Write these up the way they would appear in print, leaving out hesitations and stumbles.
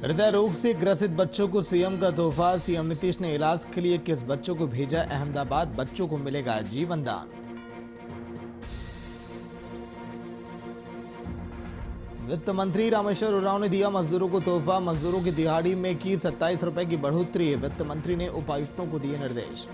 हृदय रोग से ग्रसित बच्चों को सीएम का तोहफा। सीएम नीतीश ने इलाज के लिए 21 बच्चों को भेजा अहमदाबाद। बच्चों को मिलेगा जीवन दान। वित्त मंत्री रामेश्वर उरांव ने दिया मजदूरों को तोहफा। मजदूरों की दिहाड़ी में की 27 रुपए की बढ़ोतरी। वित्त मंत्री ने उपायुक्तों को दिए निर्देश।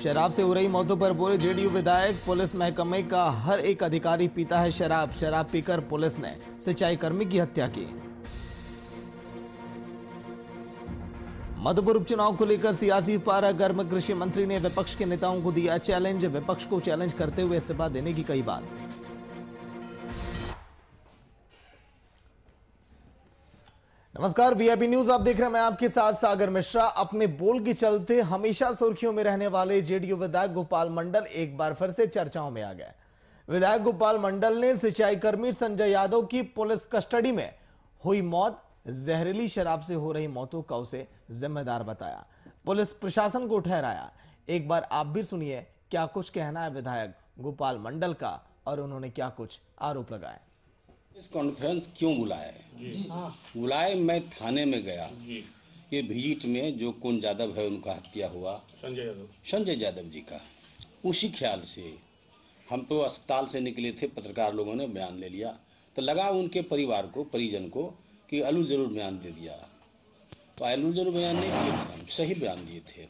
शराब से हो रही मौतों पर बोले जेडीयू विधायक, पुलिस महकमे का हर एक अधिकारी पीता है शराब। शराब पीकर पुलिस ने सिंचाई कर्मी की हत्या की। मधुपुर उपचुनाव को लेकर सियासी पारा गर्म। कृषि मंत्री ने विपक्ष के नेताओं को दिया चैलेंज। विपक्ष को चैलेंज करते हुए इस्तीफा देने की कही बात। नमस्कार, वीआईपी न्यूज आप देख रहे हैं। मैं आपके साथ सागर मिश्रा। अपने बोल के चलते हमेशा सुर्खियों में रहने वाले जेडीयू विधायक गोपाल मंडल एक बार फिर से चर्चाओं में आ गए। विधायक गोपाल मंडल ने सिंचाई कर्मी संजय यादव की पुलिस कस्टडी में हुई मौत, जहरीली शराब से हो रही मौतों का उसे जिम्मेदार बताया। पुलिस प्रशासन को ठहराया। एक बार आप भी सुनिए क्या कुछ कहना है विधायक गोपाल मंडल का और उन्होंने क्या कुछ आरोप लगाए। इस कॉन्फ्रेंस क्यों बुलाए? बुलाए, मैं थाने में गया। ये विजिट में जो कौन यादव है उनका हत्या हुआ, संजय यादव जी का, उसी ख्याल से हम तो अस्पताल से निकले थे। पत्रकार लोगों ने बयान ले लिया तो लगा उनके परिवार को, परिजन को कि अलू जरूर बयान दे दिया। तो अलू जरूर बयान नहीं दिए थे, हम सही बयान दिए थे।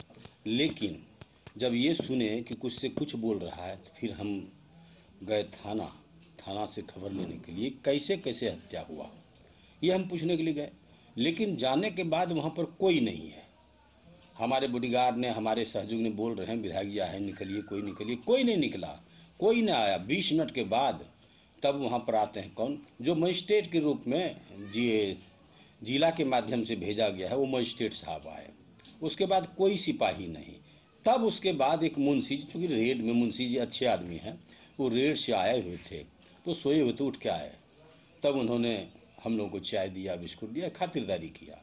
लेकिन जब ये सुने कि कुछ से कुछ बोल रहा है तो फिर हम गए थाना से खबर लेने के लिए कैसे कैसे हत्या हुआ, ये हम पूछने के लिए गए। लेकिन जाने के बाद वहाँ पर कोई नहीं है। हमारे बॉडीगार्ड ने, हमारे सहयोग ने बोल रहे हैं विधायक जी आए निकलिए, कोई निकलिए, कोई नहीं निकला, कोई नहीं आया। 20 मिनट के बाद तब वहाँ पर आते हैं कौन, जो मजिस्ट्रेट के रूप में जिला के माध्यम से भेजा गया है, वो मजिस्ट्रेट साहब आए। उसके बाद कोई सिपाही नहीं। तब उसके बाद एक मुंशी जी, चूँकि रेड में मुंशी जी अच्छे आदमी हैं, वो रेड से आए हुए थे तो सोए हुए तो उठ के आए। तब उन्होंने हम लोगों को चाय दिया, बिस्कुट दिया, खातिरदारी किया।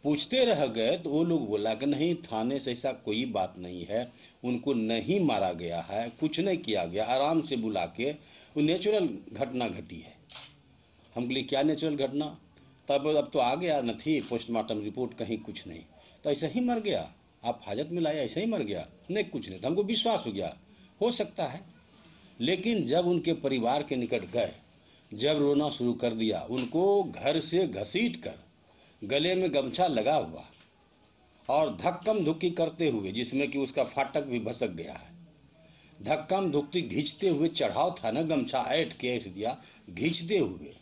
पूछते रह गए तो वो लोग बोला कि नहीं, थाने से ऐसा कोई बात नहीं है, उनको नहीं मारा गया है, कुछ नहीं किया गया, आराम से बुला के वो नेचुरल घटना घटी है। हम बोले क्या नेचुरल घटना? तब अब तो आ गया न थी पोस्टमार्टम रिपोर्ट, कहीं कुछ नहीं, तो ऐसा ही मर गया। आप हाजत में लाए, ऐसा ही मर गया? नहीं, कुछ नहीं। तो हमको विश्वास हो गया, हो सकता है। लेकिन जब उनके परिवार के निकट गए, जब रोना शुरू कर दिया, उनको घर से घसीट कर गले में गमछा लगा हुआ और धक्कम धुक्की करते हुए, जिसमें कि उसका फाटक भी भसक गया है, धक्कम धुक्की घींचते हुए, चढ़ाव था ना, गमछा ऐठ दिया घींचते हुए।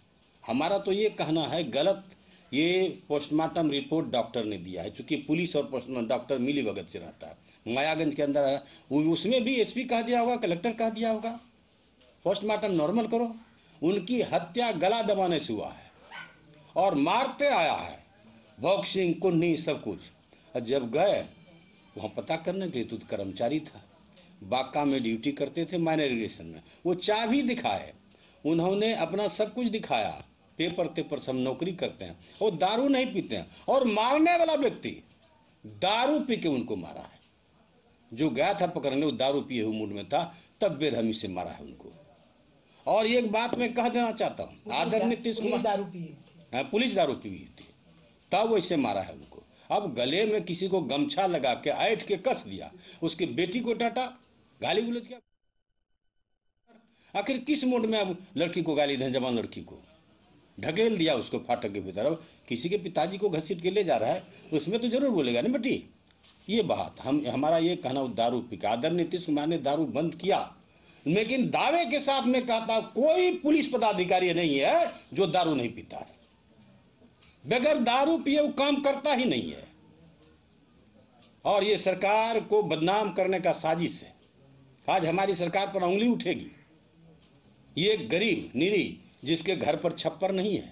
हमारा तो ये कहना है गलत, ये पोस्टमार्टम रिपोर्ट डॉक्टर ने दिया है, चूँकि पुलिस और पोस्टमार्टम डॉक्टर मिली भगत से रहता है। मायागंज के अंदर है, उसमें भी एसपी कह दिया होगा, कलेक्टर कह दिया होगा पोस्टमार्टम नॉर्मल करो। उनकी हत्या गला दबाने से हुआ है और मारते आया है, बॉक्सिंग, कुन्नी, सब कुछ। और जब गए वहाँ पता करने के लिए, तो कर्मचारी था, बाका में ड्यूटी करते थे, माइनर इरिगेशन में। वो चाबी दिखाए, उन्होंने अपना सब कुछ दिखाया, पेपर सब नौकरी करते हैं, वो दारू नहीं पीते हैं। और मारने वाला व्यक्ति दारू पी के उनको मारा है। जो गया था पकड़ने, वो दारू पिए हुए मूड में था, तब बेरहमी से मारा है उनको। और एक बात मैं कह देना चाहता हूँ, आदरणीय नीतीश कुमार, पुलिस दारू पी थी, तब वैसे मारा है उनको। अब गले में किसी को गमछा लगा के ऐठ के कस दिया, उसकी बेटी को डांटा, गाली गुलज किया। आखिर किस मूड में अब लड़की को गाली दें? जवान लड़की को ढकेल दिया उसको फाटक के भीतर। अब किसी के पिताजी को घसीट के ले जा रहा है, उसमें तो जरूर बोलेगा ना बेटी। ये बात हमारा ये कहना, दारू पी के आदरणीय नीतीश कुमार ने दारू बंद किया, लेकिन दावे के साथ में कहता कोई पुलिस पदाधिकारी नहीं है जो दारू नहीं पीता है। बगैर दारू पिए वो काम करता ही नहीं है। और ये सरकार को बदनाम करने का साजिश है। आज हमारी सरकार पर उंगली उठेगी। ये गरीब निरी जिसके घर पर छप्पर नहीं है,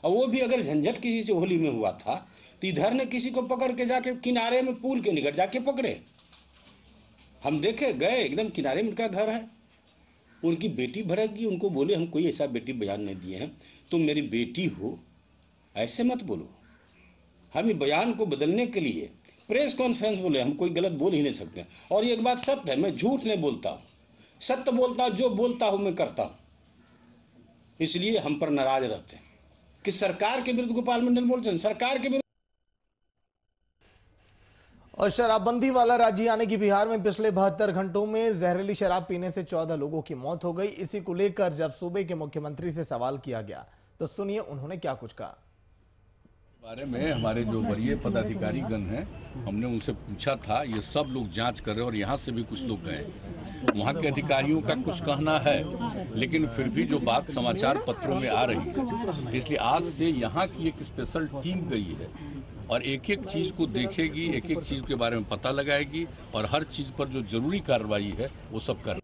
और वो भी अगर झंझट किसी से होली में हुआ था तो इधर ने किसी को पकड़ के जाके किनारे में पुल के निकट जाके पकड़े। हम देखे, गए एकदम किनारे में उनका घर है, उनकी बेटी भड़क गई। उनको बोले हम कोई ऐसा बेटी बयान नहीं दिए हैं, तुम मेरी बेटी हो, ऐसे मत बोलो। हम इस बयान को बदलने के लिए प्रेस कॉन्फ्रेंस बोले, हम कोई गलत बोल ही नहीं सकते। और एक बात सत्य है, मैं झूठ नहीं बोलता हूँ, सत्य बोलता हूँ, जो बोलता हूँ मैं करता हूँ। इसलिए हम पर नाराज रहते हैं कि सरकार के विरुद्ध गोपाल मंडल बोलते हैं, सरकार के विरुद्ध। और शराबबंदी वाला राज्य यानी कि बिहार में पिछले 72 घंटों में जहरीली शराब पीने से 14 लोगों की मौत हो गई। इसी को लेकर जब सूबे के मुख्यमंत्री से सवाल किया गया तो सुनिए उन्होंने क्या कुछ कहा। बारे में हमारे जो वरीय पदाधिकारी गण हैं, हमने उनसे पूछा था, ये सब लोग जांच कर रहे हैं और यहाँ से भी कुछ लोग गए। वहाँ के अधिकारियों का कुछ कहना है, लेकिन फिर भी जो बात समाचार पत्रों में आ रही है, इसलिए आज से यहाँ की एक स्पेशल टीम गई है और एक एक चीज को देखेगी, एक एक चीज के बारे में पता लगाएगी और हर चीज पर जो जरूरी कार्रवाई है वो सब कर।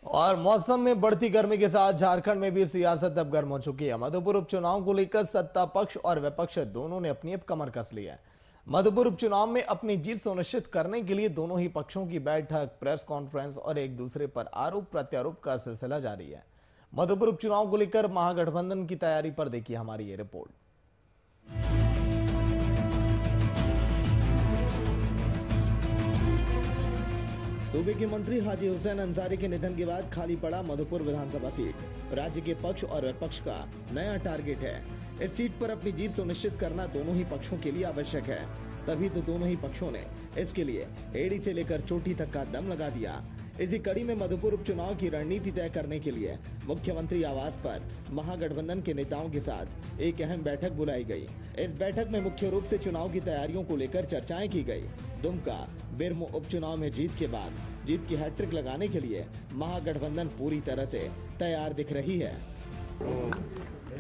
और मौसम में बढ़ती गर्मी के साथ झारखंड में भी सियासत अब गर्म हो चुकी है। मधुपुर उपचुनाव को लेकर सत्ता पक्ष और विपक्ष दोनों ने अपनी अब कमर कस ली है। मधुपुर उपचुनाव में अपनी जीत सुनिश्चित करने के लिए दोनों ही पक्षों की बैठक, प्रेस कॉन्फ्रेंस और एक दूसरे पर आरोप प्रत्यारोप का सिलसिला जारी है। मधुपुर उपचुनाव को लेकर महागठबंधन की तैयारी पर देखिए हमारी ये रिपोर्ट। सूबे के मंत्री हाजी हुसैन अंसारी के निधन के बाद खाली पड़ा मधुपुर विधानसभा सीट राज्य के पक्ष और विपक्ष का नया टारगेट है। इस सीट पर अपनी जीत सुनिश्चित करना दोनों ही पक्षों के लिए आवश्यक है, तभी तो दोनों ही पक्षों ने इसके लिए एड़ी से लेकर चोटी तक का दम लगा दिया। इसी कड़ी में मधुपुर उपचुनाव की रणनीति तय करने के लिए मुख्यमंत्री आवास पर महागठबंधन के नेताओं के साथ एक अहम बैठक बुलाई गई। इस बैठक में मुख्य रूप से चुनाव की तैयारियों को लेकर चर्चाएं की गई। दुमका बिरमो उपचुनाव में जीत के बाद जीत की हैट्रिक लगाने के लिए महागठबंधन पूरी तरह से तैयार दिख रही है।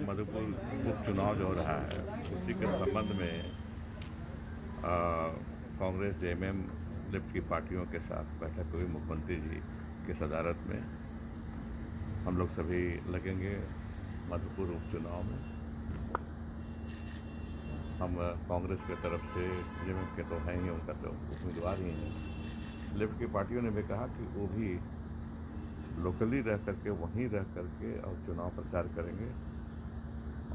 मधुपुर उपचुनाव जो हो रहा है उसी के संबंध में कांग्रेस, जेएमएम, लिफ्ट की पार्टियों के साथ बैठक हुई। मुख्यमंत्री जी के सदारत में हम लोग सभी लगेंगे मधुपुर उपचुनाव में। हम कांग्रेस के तरफ से, जेएमएम के तो हैं ही, उनका तो उम्मीदवार ही हैं। लिफ्ट की पार्टियों ने भी कहा कि वो भी लोकली रह करके, वहीं रह करके और चुनाव प्रचार करेंगे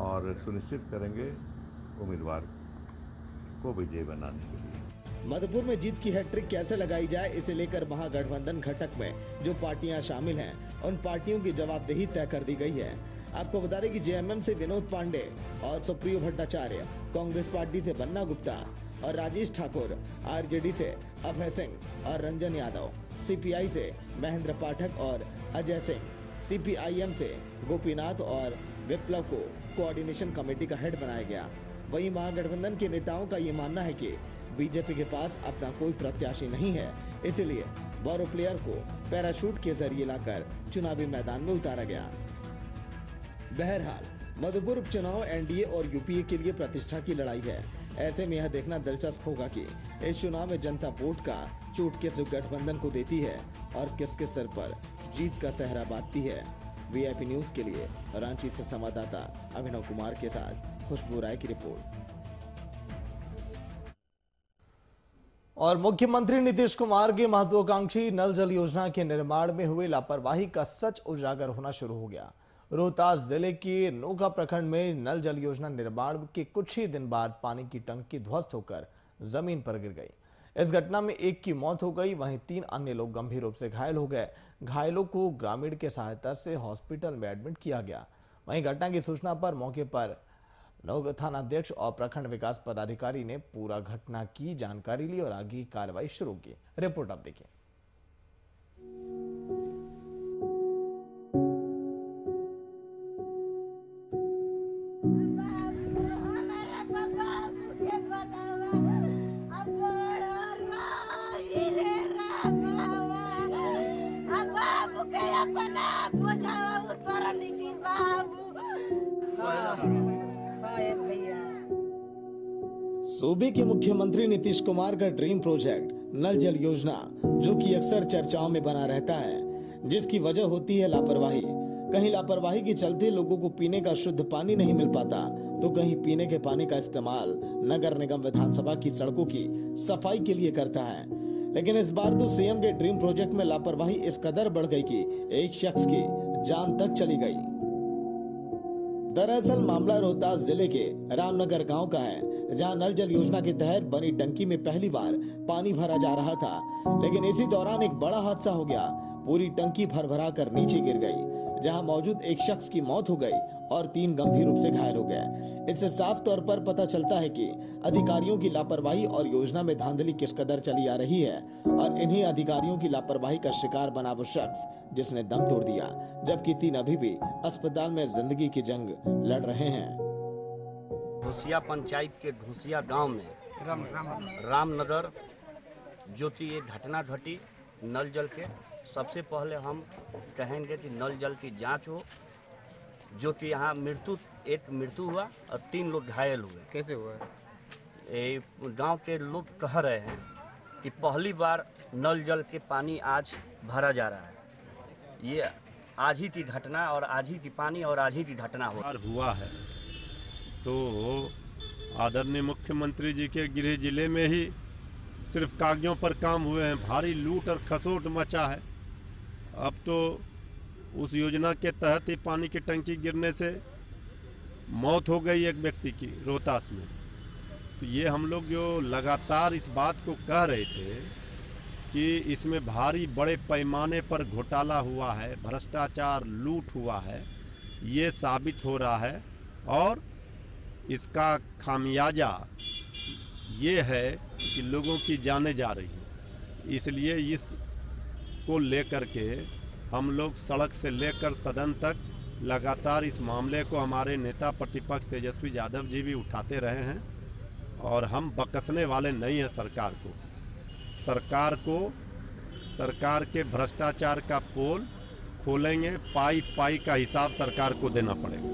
और सुनिश्चित करेंगे उम्मीदवार को विजयी बनाने के लिए। मधुपुर में जीत की हैट्रिक कैसे लगाई जाए, इसे लेकर महागठबंधन घटक में जो पार्टियां शामिल हैं, उन पार्टियों की जवाबदेही तय कर दी गई है। आपको बता दें कि जेएमएम से विनोद पांडे और सुप्रियो भट्टाचार्य, कांग्रेस पार्टी से बन्ना गुप्ता और राजेश ठाकुर, आरजेडी से अभय सिंह और रंजन यादव, सीपीआई से महेंद्र पाठक और अजय सिंह, सीपीआईएम से गोपीनाथ और विप्लव को कोऑर्डिनेशन कमेटी का हेड बनाया गया। वहीं महागठबंधन के नेताओं का ये मानना है कि बीजेपी के पास अपना कोई प्रत्याशी नहीं है, इसलिए बोरो प्लेयर को पैराशूट के जरिए लाकर चुनावी मैदान में उतारा गया। बहरहाल मधुपुर उपचुनाव एनडीए और यूपीए के लिए प्रतिष्ठा की लड़ाई है। ऐसे में यह देखना दिलचस्प होगा कि इस चुनाव में जनता वोट का चोट किस गठबंधन को देती है और किसके सिर पर जीत का सहरा बांधती है। वीआईपी न्यूज के लिए रांची से संवाददाता अभिनव कुमार के साथ खुशबू राय की रिपोर्ट। और मुख्यमंत्री नीतीश कुमार की महत्वाकांक्षी नल जल योजना के निर्माण में हुई लापरवाही का सच उजागर होना शुरू हो गया। रोहतास जिले के नोखा प्रखंड में नल जल योजना निर्माण के कुछ ही दिन बाद पानी की टंकी ध्वस्त होकर जमीन पर गिर गई। इस घटना में एक की मौत हो गई, वहीं 3 अन्य लोग गंभीर रूप से घायल हो गए। घायलों को ग्रामीण के सहायता से हॉस्पिटल में एडमिट किया गया। वहीं घटना की सूचना पर मौके पर नौगढ़ थानाध्यक्ष और प्रखंड विकास पदाधिकारी ने पूरा घटना की जानकारी ली और आगे की कार्रवाई शुरू की। रिपोर्ट आप देखिए। सूबे के मुख्यमंत्री नीतीश कुमार का ड्रीम प्रोजेक्ट नल जल योजना, जो कि अक्सर चर्चाओं में बना रहता है, जिसकी वजह होती है लापरवाही। कहीं लापरवाही के चलते लोगों को पीने का शुद्ध पानी नहीं मिल पाता, तो कहीं पीने के पानी का इस्तेमाल नगर निगम विधानसभा की सड़कों की सफाई के लिए करता है। लेकिन इस बार तो सीएम के ड्रीम प्रोजेक्ट में लापरवाही इस कदर बढ़ गई कि एक शख्स की जान तक चली गई। दरअसल मामला रोहतास जिले के रामनगर गांव का है, जहां नल जल योजना के तहत बनी टंकी में पहली बार पानी भरा जा रहा था, लेकिन इसी दौरान एक बड़ा हादसा हो गया। पूरी टंकी भर कर नीचे गिर गई, जहां मौजूद एक शख्स की मौत हो गई और 3 गंभीर रूप से घायल हो गए। इससे साफ तौर पर पता चलता है कि अधिकारियों की लापरवाही और योजना में धांधली किस कदर चली आ रही है, और इन्हीं अधिकारियों की लापरवाही का शिकार बना वो शख्स जिसने दम तोड़ दिया, जबकि 3 अभी भी अस्पताल में जिंदगी की जंग लड़ रहे हैं। घोसिया पंचायत के घोसिया गांव में रामनगर जो कि ये घटना घटी नल जल के, सबसे पहले हम कहेंगे कि नल जल की जांच हो, जो कि यहाँ एक मृत्यु हुआ और 3 लोग घायल हुए। कैसे हुआ? गांव के लोग कह रहे हैं कि पहली बार नल जल के पानी आज भरा जा रहा है। ये आज ही की घटना और आज ही की पानी और आज ही की घटना हुआ है। तो आदरणीय मुख्यमंत्री जी के गृह जिले में ही सिर्फ कागजों पर काम हुए हैं, भारी लूट और खसोट मचा है। अब तो उस योजना के तहत ही पानी की टंकी गिरने से मौत हो गई एक व्यक्ति की रोहतास में। तो ये हम लोग जो लगातार इस बात को कह रहे थे कि इसमें भारी बड़े पैमाने पर घोटाला हुआ है, भ्रष्टाचार, लूट हुआ है, ये साबित हो रहा है। और इसका खामियाजा ये है कि लोगों की जानें जा रही हैं। इसलिए इसको लेकर के हम लोग सड़क से लेकर सदन तक लगातार इस मामले को हमारे नेता प्रतिपक्ष तेजस्वी यादव जी भी उठाते रहे हैं, और हम बकसने वाले नहीं हैं सरकार को। सरकार के भ्रष्टाचार का पोल खोलेंगे, पाई पाई का हिसाब सरकार को देना पड़ेगा।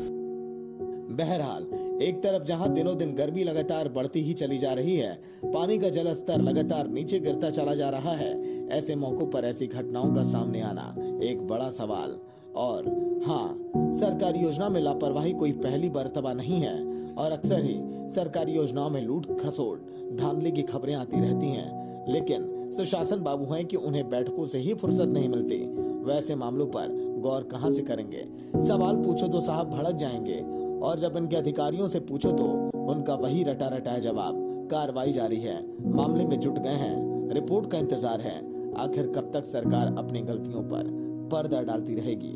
बहरहाल एक तरफ जहां दिनों दिन गर्मी लगातार बढ़ती ही चली जा रही है, पानी का जल स्तर लगातार नीचे गिरता चला जा रहा है, ऐसे मौकों पर ऐसी घटनाओं का सामने आना एक बड़ा सवाल। और हाँ, सरकारी योजना में लापरवाही कोई पहली मर्तबा नहीं है, और अक्सर ही सरकारी योजनाओं में लूट खसोट धांधली की खबरें आती रहती हैं, लेकिन सुशासन बाबू हैं कि उन्हें बैठकों से ही फुर्सत नहीं मिलती। वैसे मामलों पर गौर कहां से करेंगे? सवाल पूछो तो साहब भड़क जाएंगे, और जब इनके अधिकारियों से पूछो तो उनका वही रटा रटाया जवाब। कार्रवाई जारी है, मामले में जुट गए हैं, रिपोर्ट का इंतजार है। आखिर कब तक सरकार अपनी गलतियों पर पर्दा डालती रहेगी?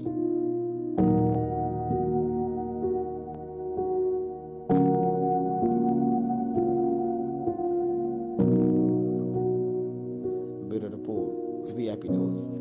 Bureau report, VIP news.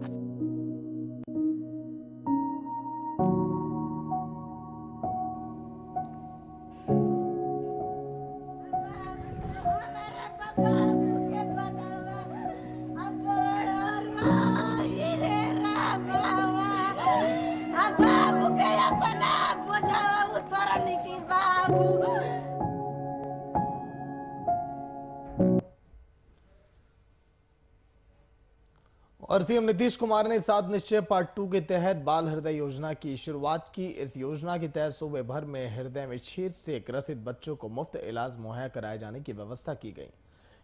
और सीएम नीतीश कुमार ने 7 निश्चय पार्ट 2 के तहत बाल हृदय योजना की शुरुआत की। इस योजना के तहत सूबे भर में हृदय में छेद से ग्रसित बच्चों को मुफ्त इलाज मुहैया कराए जाने की व्यवस्था की गई।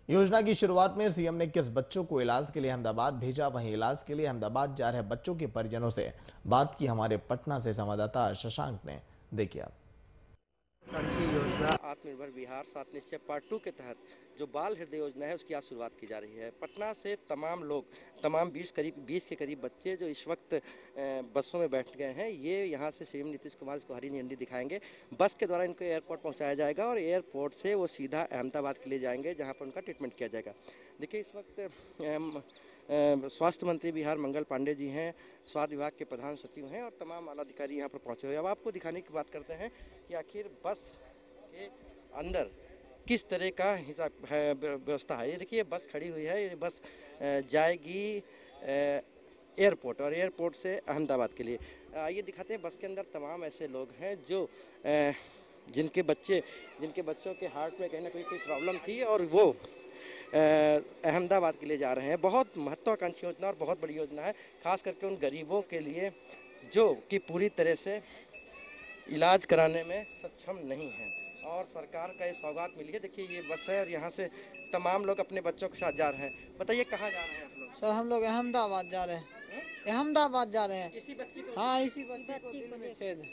योजना की शुरुआत में सीएम ने किस बच्चों को इलाज के लिए अहमदाबाद भेजा, वहीं इलाज के लिए अहमदाबाद जा रहे बच्चों के परिजनों से बात की हमारे पटना से संवाददाता शशांक ने। देखिए योजना आत्मनिर्भर बिहार 7 निश्चय पार्ट 2 के तहत जो बाल हृदय योजना है उसकी आज शुरुआत की जा रही है। पटना से तमाम 20 के करीब बच्चे जो इस वक्त बसों में बैठ गए हैं, ये यहाँ से सीएम नीतीश कुमार इसको हरी झंडी दिखाएंगे। बस के द्वारा इनको एयरपोर्ट पहुँचाया जाएगा और एयरपोर्ट से वो सीधा अहमदाबाद के लिए जाएंगे, जहाँ पर उनका ट्रीटमेंट किया जाएगा। देखिए इस वक्त स्वास्थ्य मंत्री बिहार मंगल पांडे जी हैं, स्वास्थ्य विभाग के प्रधान सचिव हैं और तमाम आला अधिकारी यहाँ पर पहुँचे हुए। अब आपको दिखाने की बात करते हैं कि आखिर बस के अंदर किस तरह का हिसाब है, व्यवस्था है। ये देखिए बस खड़ी हुई है, ये बस जाएगी एयरपोर्ट और एयरपोर्ट से अहमदाबाद के लिए। आइए दिखाते हैं बस के अंदर तमाम ऐसे लोग हैं जो जिनके बच्चों के हार्ट में कहीं ना कहीं कोई प्रॉब्लम थी और वो अहमदाबाद के लिए जा रहे हैं। बहुत महत्वाकांक्षी योजना और बहुत बड़ी योजना है, खास करके उन गरीबों के लिए जो कि पूरी तरह से इलाज कराने में सक्षम नहीं हैं और सरकार का ये सौगात मिली है। देखिए ये बस है और यहाँ से तमाम लोग अपने बच्चों के साथ जा रहे हैं। बताइए कहाँ जा रहे हैं आप लोग? सर हम लोग अहमदाबाद जा रहे हैं। अहमदाबाद जा रहे हैं। इसी बच्ची को? हाँ इसी बच्ची को दिल में छेद।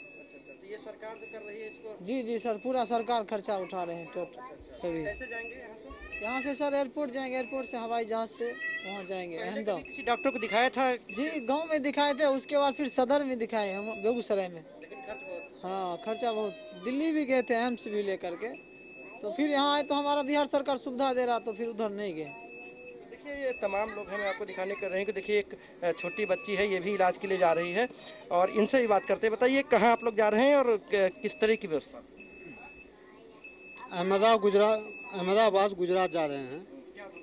तो ये सरकार कर रही है इसको? जी जी सर, पूरा सरकार खर्चा उठा रहे हैं टोटल सभी। कैसे जाएंगे यहाँ से? यहाँ से सर एयरपोर्ट जाएंगे, एयरपोर्ट से हवाई जहाज से वहाँ जाएंगे अहमदाबाद। किसी डॉक्टर को दिखाया था? जी गांव में दिखाए थे, उसके बाद फिर सदर में दिखाए हम बेगूसराय में। लेकिन खर्च बहुत। हाँ खर्चा बहुत। दिल्ली भी गए थे, एम्स भी लेकर के, तो फिर यहाँ आए तो हमारा बिहार सरकार सुविधा दे रहा, तो फिर उधर नहीं गए। देखिए ये तमाम लोग हैं, मैं आपको दिखाने कर रही हूँ कि देखिए एक छोटी बच्ची है, ये भी इलाज के लिए जा रही है और इनसे भी बात करते हैं। बताइए कहाँ आप लोग जा रहे हैं और किस तरह की व्यवस्था? अहमदाबाद गुजरात जा रहे हैं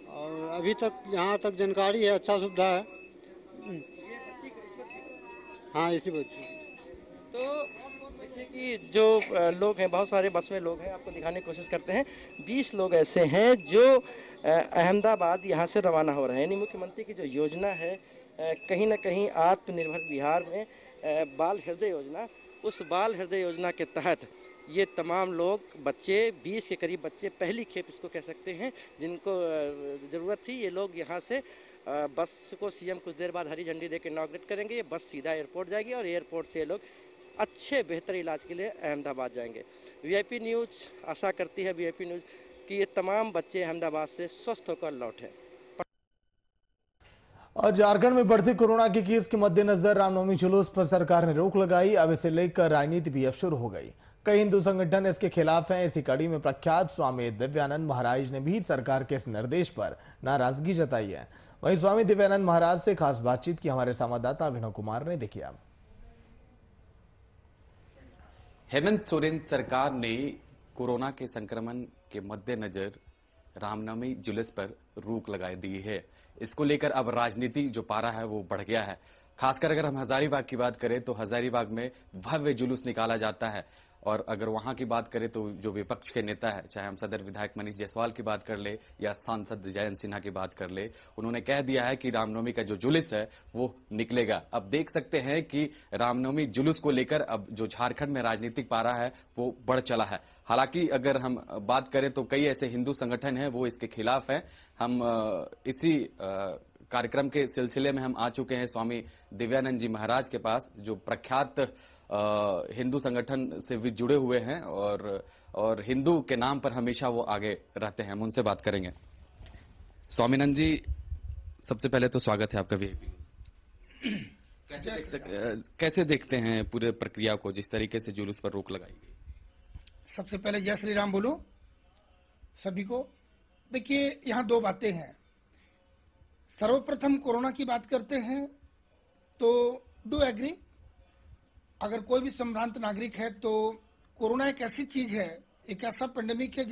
और अभी तक यहाँ तक जानकारी है, अच्छा सुविधा है। हाँ इसी बच्ची। तो देखिए कि जो लोग हैं, बहुत सारे बस में लोग हैं, आपको दिखाने की कोशिश करते हैं। 20 लोग ऐसे हैं जो अहमदाबाद यहाँ से रवाना हो रहे हैं। यानी मुख्यमंत्री की जो योजना है कहीं ना कहीं आत्मनिर्भर बिहार में बाल हृदय योजना, उस बाल हृदय योजना के तहत ये तमाम लोग बच्चे, 20 के करीब बच्चे, पहली खेप इसको कह सकते हैं, जिनको ज़रूरत थी, ये लोग यहाँ से बस को सीएम कुछ देर बाद हरी झंडी देकर इनॉग्रेट करेंगे। ये बस सीधा एयरपोर्ट जाएगी और एयरपोर्ट से ये लोग अच्छे बेहतर इलाज के लिए अहमदाबाद जाएंगे। वीआईपी न्यूज़ आशा करती है, वीआईपी न्यूज़ कि ये तमाम बच्चे अहमदाबाद से स्वस्थ होकर लौटें। और झारखंड में बढ़ते कोरोना के केस के मद्देनजर रामनवमी जुलूस पर सरकार ने रोक लगाई। अब इसे लेकर राजनीति भी अब शुरू हो गई। कई हिंदू संगठन इसके खिलाफ हैं। इसी कड़ी में प्रख्यात स्वामी दिव्यानंद महाराज ने भी सरकार के इस निर्देश पर नाराजगी जताई है। वहीं स्वामी दिव्यानंद महाराज से खास बातचीत की हमारे संवाददाता अभिनव कुमार ने देखी। हेमंत सोरेन सरकार ने कोरोना के संक्रमण के मद्देनजर रामनवमी जुलूस पर रोक लगा दी है। इसको लेकर अब राजनीति जो पारा है वो बढ़ गया है। खासकर अगर हम हजारीबाग की बात करें तो हजारीबाग में भव्य जुलूस निकाला जाता है, और अगर वहां की बात करें तो जो विपक्ष के नेता है, चाहे हम सदर विधायक मनीष जायसवाल की बात कर ले या सांसद जयंत सिन्हा की बात कर ले, उन्होंने कह दिया है कि रामनवमी का जो जुलूस है वो निकलेगा। अब देख सकते हैं कि रामनवमी जुलूस को लेकर अब जो झारखंड में राजनीतिक पारा है वो बढ़ चला है। हालांकि अगर हम बात करें तो कई ऐसे हिंदू संगठन हैं वो इसके खिलाफ हैं। हम इसी कार्यक्रम के सिलसिले में हम आ चुके हैं स्वामी दिव्यानंद जी महाराज के पास, जो प्रख्यात हिंदू संगठन से भी जुड़े हुए हैं और हिंदू के नाम पर हमेशा वो आगे रहते हैं। हम उनसे बात करेंगे। स्वामीनंद जी, सबसे पहले तो स्वागत है आपका वीआईपी। कैसे देखते हैं पूरे प्रक्रिया को, जिस तरीके से जुलूस पर रोक लगाई गई? सबसे पहले जय श्री राम बोलो सभी को। देखिए यहाँ दो बातें हैं। सर्वप्रथम कोरोना की बात करते हैं तो डू एग्री, अगर कोई भी संभ्रांत नागरिक है तो कोरोना एक ऐसी चीज है, एक ऐसा पेंडेमिक है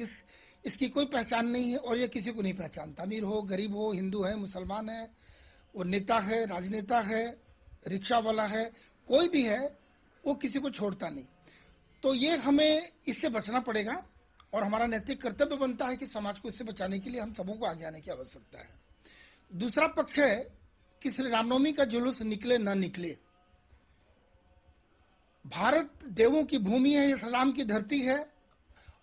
इसकी कोई पहचान नहीं है और ये किसी को नहीं पहचानता। अमीर हो, गरीब हो, हिंदू है, मुसलमान है, वो नेता है, राजनेता है, रिक्शा वाला है, कोई भी है, वो किसी को छोड़ता नहीं। तो ये हमें इससे बचना पड़ेगा और हमारा नैतिक कर्तव्य बनता है कि समाज को इससे बचाने के लिए हम सबों को आगे आने की आवश्यकता है। दूसरा पक्ष है कि श्री रामनवमी का जुलूस निकले न निकले, भारत देवों की भूमि है, ये राम की धरती है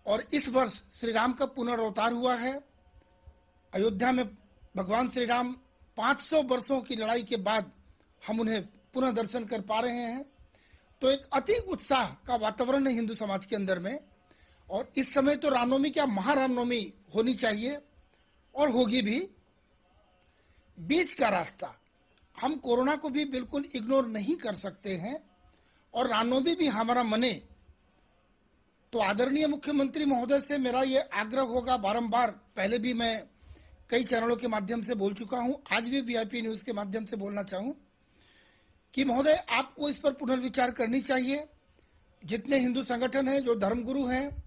और इस वर्ष श्री राम का पुनर्अवतार हुआ है। अयोध्या में भगवान श्री राम 500 वर्षों की लड़ाई के बाद हम उन्हें पुनः दर्शन कर पा रहे हैं। तो एक अति उत्साह का वातावरण है हिंदू समाज के अंदर में, और इस समय तो रामनवमी क्या महारामनवमी होनी चाहिए और होगी भी। बीच का रास्ता, हम कोरोना को भी बिल्कुल इग्नोर नहीं कर सकते हैं और रामनवमी भी हमारा मने। तो आदरणीय मुख्यमंत्री महोदय से मेरा ये आग्रह होगा, बारंबार पहले भी मैं कई चैनलों के माध्यम से बोल चुका हूं, आज भी वीआईपी न्यूज के माध्यम से बोलना चाहूं कि महोदय आपको इस पर पुनर्विचार करनी चाहिए। जितने हिंदू संगठन हैं, जो धर्मगुरु हैं,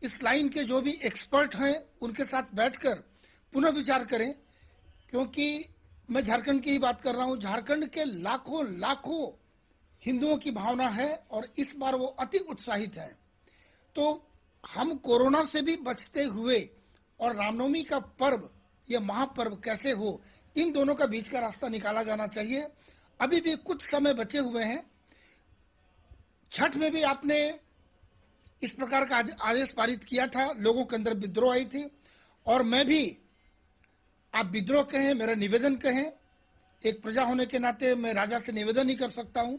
इस लाइन के जो भी एक्सपर्ट हैं, उनके साथ बैठकर पुनर्विचार करें। क्योंकि मैं झारखंड की ही बात कर रहा हूं, झारखंड के लाखों लाखों हिंदुओं की भावना है और इस बार वो अति उत्साहित हैं। तो हम कोरोना से भी बचते हुए और रामनवमी का पर्व, ये महापर्व कैसे हो, इन दोनों का बीच का रास्ता निकाला जाना चाहिए। अभी भी कुछ समय बचे हुए हैं। छठ में भी आपने इस प्रकार का आदेश पारित किया था, लोगों के अंदर विद्रोह आई थी, और मैं भी, आप विद्रोह कहें, मेरा निवेदन कहें, एक प्रजा होने के नाते मैं राजा से निवेदन ही कर सकता हूं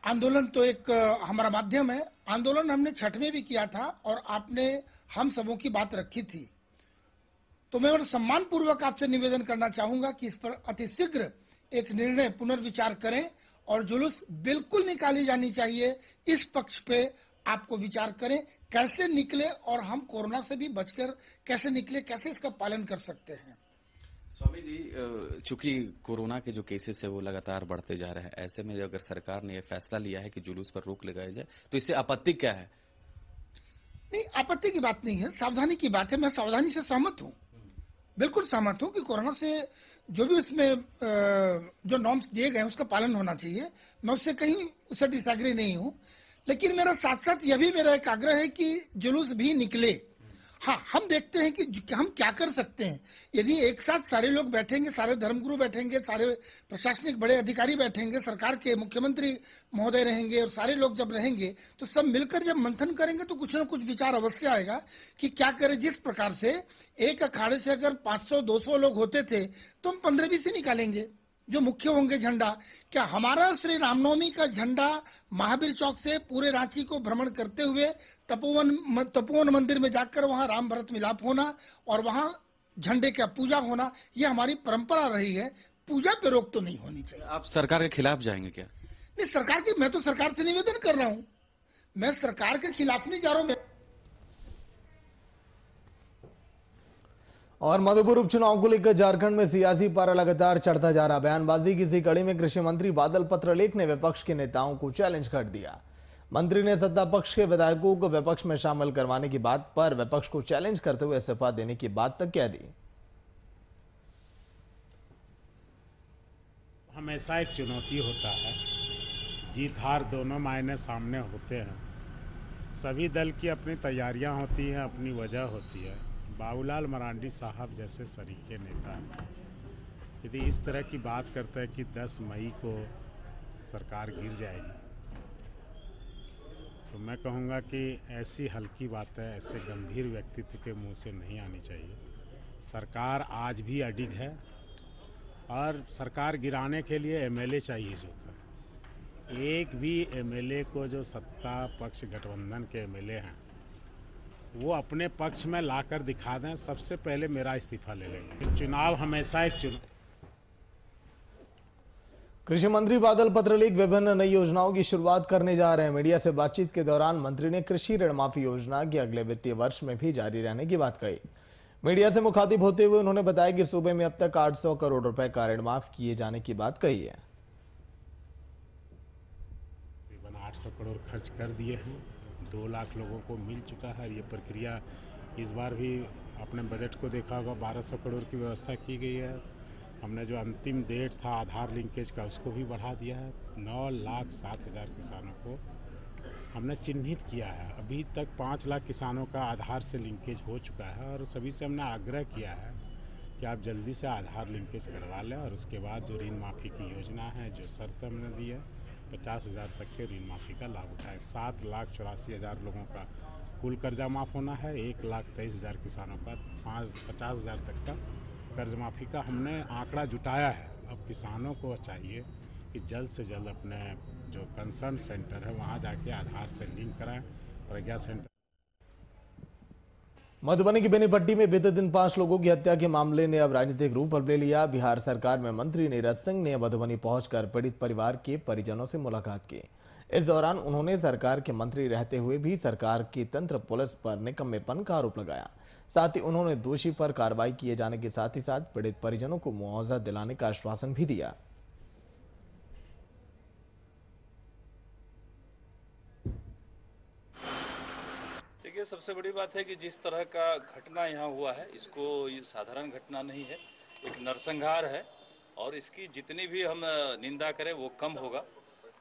आंदोलन तो एक हमारा माध्यम है। आंदोलन हमने छठ में भी किया था और आपने हम सबों की बात रखी थी, तो मैं और सम्मान पूर्वक आपसे निवेदन करना चाहूंगा कि इस पर अतिशीघ्र एक निर्णय पुनर्विचार करें और जुलूस बिल्कुल निकाली जानी चाहिए। इस पक्ष पे आपको विचार करें, कैसे निकले और हम कोरोना से भी बचकर कैसे निकले, कैसे इसका पालन कर सकते हैं। स्वामी जी, चूंकि कोरोना के जो केसेस है वो लगातार बढ़ते जा रहे हैं, ऐसे में अगर सरकार ने यह फैसला लिया है कि जुलूस पर रोक लगाया जाए, तो इससे आपत्ति क्या है? नहीं, आपत्ति की बात नहीं है, सावधानी की बात है। मैं सावधानी से सहमत हूँ, बिल्कुल सहमत हूँ कि कोरोना से जो भी उसमें जो नॉर्म्स दिए गए हैं उसका पालन होना चाहिए। मैं उससे कहीं उससे डिसएग्री नहीं हूँ, लेकिन मेरा साथ साथ यह भी मेरा एक आग्रह है कि जुलूस भी निकले। हाँ, हम देखते हैं कि हम क्या कर सकते हैं। यदि एक साथ सारे लोग बैठेंगे, सारे धर्मगुरु बैठेंगे, सारे प्रशासनिक बड़े अधिकारी बैठेंगे, सरकार के मुख्यमंत्री महोदय रहेंगे और सारे लोग जब रहेंगे तो सब मिलकर जब मंथन करेंगे तो कुछ ना कुछ विचार अवश्य आएगा कि क्या करें। जिस प्रकार से एक अखाड़े से अगर 500-200 लोग होते थे तो हम 15-20 ही निकालेंगे जो मुख्य होंगे झंडा। क्या हमारा श्री रामनवमी का झंडा महावीर चौक से पूरे रांची को भ्रमण करते हुए तपोवन मंदिर में जाकर वहां राम भरत मिलाप होना और वहां झंडे का पूजा होना, यह हमारी परंपरा रही है। पूजा पे रोक तो नहीं होनी चाहिए। आप सरकार के खिलाफ जाएंगे क्या? नहीं, मैं तो सरकार से निवेदन कर रहा हूँ, मैं सरकार के खिलाफ नहीं जा रहा हूँ। और मधुपुर उपचुनाव को लेकर झारखंड में सियासी पारा लगातार चढ़ता जा रहा। बयानबाजी की इसी कड़ी में कृषि मंत्री बादल पत्रलेख ने विपक्ष के नेताओं को चैलेंज कर दिया। मंत्री ने सत्ता पक्ष के विधायकों को विपक्ष में शामिल करवाने की बात पर विपक्ष को चैलेंज करते हुए इस्तीफा देने की बात तक कह दी। हमेशा एक चुनौती होता है, जीत हार दोनों मायने सामने होते हैं। सभी दल की अपनी तैयारियां होती हैं, अपनी वजह होती है। बाबूलाल मरांडी साहब जैसे सरीखे नेता यदि इस तरह की बात करते हैं कि 10 मई को सरकार गिर जाएगी, तो मैं कहूँगा कि ऐसी हल्की बातें ऐसे गंभीर व्यक्तित्व के मुंह से नहीं आनी चाहिए। सरकार आज भी अडिग है और सरकार गिराने के लिए एमएलए चाहिए जो था। एक भी एमएलए को जो सत्ता पक्ष गठबंधन के एमएलए हैं वो अपने पक्ष में लाकर दिखा दें, सबसे पहले मेरा इस्तीफा ले लेंगे। चुनाव हमेशा एक चुनाव। कृषि मंत्री बादल पत्रलेख विभिन्न नई योजनाओं की शुरुआत करने जा रहे हैं। मीडिया से बातचीत के दौरान मंत्री ने कृषि ऋण माफी योजना की अगले वित्तीय वर्ष में भी जारी रहने की बात कही। मीडिया से मुखातिब होते हुए उन्होंने बताया कि सूबे में अब तक 800 करोड़ रुपए का ऋण माफ किए जाने की बात कही है। 800 करोड़ खर्च कर दिए हैं, 2 लाख लोगों को मिल चुका है। ये प्रक्रिया इस बार भी अपने बजट को देखा होगा, 1200 करोड़ की व्यवस्था की गई है। हमने जो अंतिम डेट था आधार लिंकेज का उसको भी बढ़ा दिया है। 9,07,000 किसानों को हमने चिन्हित किया है। अभी तक 5 लाख किसानों का आधार से लिंकेज हो चुका है और सभी से हमने आग्रह किया है कि आप जल्दी से आधार लिंकेज करवा लें और उसके बाद जो ऋण माफ़ी की योजना है, जो शर्त हमने दी है, 50,000 तक के ऋण माफ़ी का लाभ उठाएं। 7,84,000 लोगों का कुल कर्जा माफ़ होना है। 1,23,000 किसानों का 50,000 तक का कर्ज माफ़ी का हमने आंकड़ा जुटाया है। अब किसानों को चाहिए कि जल्द से जल्द अपने जो कंसर्न सेंटर है वहां जाके आधार से लिंक कराएं। प्रज्ञा सेंटर। मधुबनी की बेनीपट्टी में बीते दिन 5 लोगों की हत्या के मामले ने अब राजनीतिक रूप ले लिया। बिहार सरकार में मंत्री नीरज सिंह ने मधुबनी पहुंचकर पीड़ित परिवार के परिजनों से मुलाकात की। इस दौरान उन्होंने सरकार के मंत्री रहते हुए भी सरकार की तंत्र पुलिस पर निकम्मेपन का आरोप लगाया। साथ ही उन्होंने दोषी पर कार्रवाई किए जाने के साथ ही साथ पीड़ित परिजनों को मुआवजा दिलाने का आश्वासन भी दिया। देखिए, सबसे बड़ी बात है कि जिस तरह का घटना यहाँ हुआ है, इसको ये साधारण घटना नहीं है, एक नरसंहार है और इसकी जितनी भी हम निंदा करें वो कम होगा।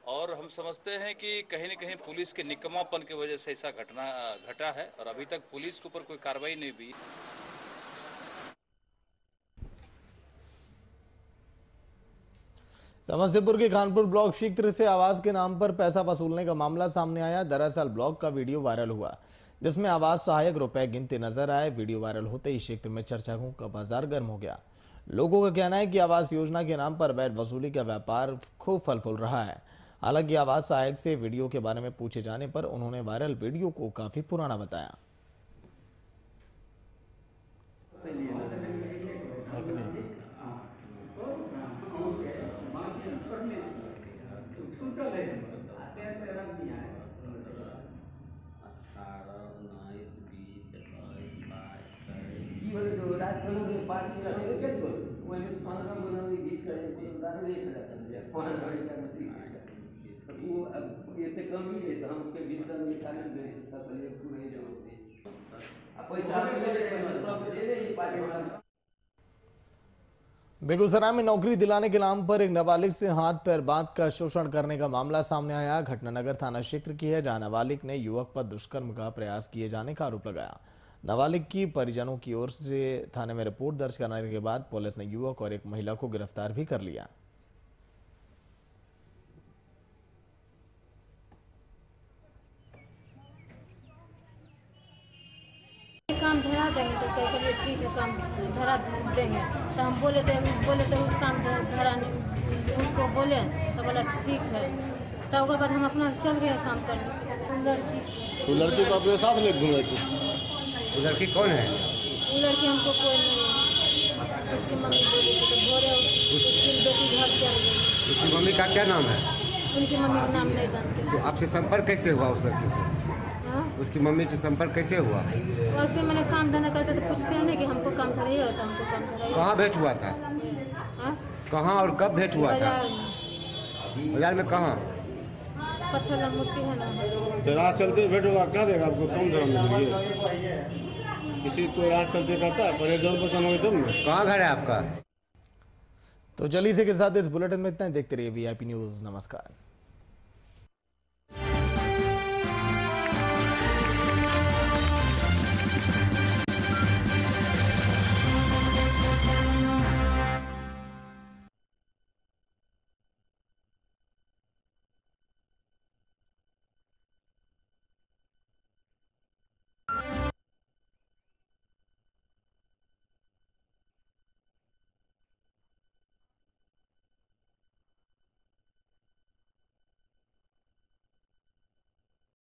और हम समझते हैं कि कहीं न कहीं पुलिस के निकम्मापन की वजह से ऐसा घटना घटा है और अभी तक पुलिस के ऊपर कोई कार्रवाई नहीं हुई। समस्तीपुर के खानपुर ब्लॉक क्षेत्र से आवास के नाम पर पैसा वसूलने का मामला सामने आया। दरअसल ब्लॉक का वीडियो वायरल हुआ जिसमें आवास सहायक रुपए गिनते नजर आए। वीडियो वायरल होते ही क्षेत्र में चर्चाओं का बाजार गर्म हो गया। लोगों का कहना है कि आवास योजना के नाम पर वैट वसूली का व्यापार खूब फल फूल रहा है। हालांकि आवाज सहायक से वीडियो के बारे में पूछे जाने पर उन्होंने वायरल वीडियो को काफी पुराना बताया। बेगूसराय में नौकरी दिलाने के नाम पर एक नाबालिग से हाथ पैर बांध कर शोषण करने का मामला सामने आया। घटना नगर थाना क्षेत्र की है, जहां नाबालिग ने युवक पर दुष्कर्म का प्रयास किए जाने का आरोप लगाया। नाबालिग की परिजनों की ओर से थाने में रिपोर्ट दर्ज कराने के बाद पुलिस ने युवक और एक महिला को गिरफ्तार भी कर लिया। काम धरा देंगे तो कहिए ठीक है, काम धरा देंगे। तो हम बोले तो काम धरा नहीं, उसको बोले तो बोला ठीक है। तब उसके बाद हम अपना चल गए काम करने। तो लड़की को अपने साथ ले घूम रही थी। वो लड़की कौन है? वो लड़की हमको कोई नहीं, उसकी मम्मी बोली तो भोरे उसकी बेटी घर चल गई। उसकी मम्मी का क्या नाम है? उनकी मम्मी का नाम नहीं जानती। तो आपसे संपर्क कैसे हुआ उस लड़की से? उसकी मम्मी से संपर्क कैसे हुआ? वैसे मैंने काम धंधा करते तो पूछते हैं कि हमको काम धरा ही होता, हमको काम धरा ही। कहाँ भेंट हुआ था? कहाँ और कब भेंट हुआ था? बाजार में कहाँ? पत्थर मूर्ति है ना। तो राह चलते भेंट होगा, क्या देगा आपको? कम धर्म के लिए किसी को राह चलते कहता है, परेशान परेशान हो तुम। कहाँ घर है आपका? तो चलिए इसी के साथ इस बुलेटिन में इतना ही। देखते रहिए VIP न्यूज़। नमस्कार।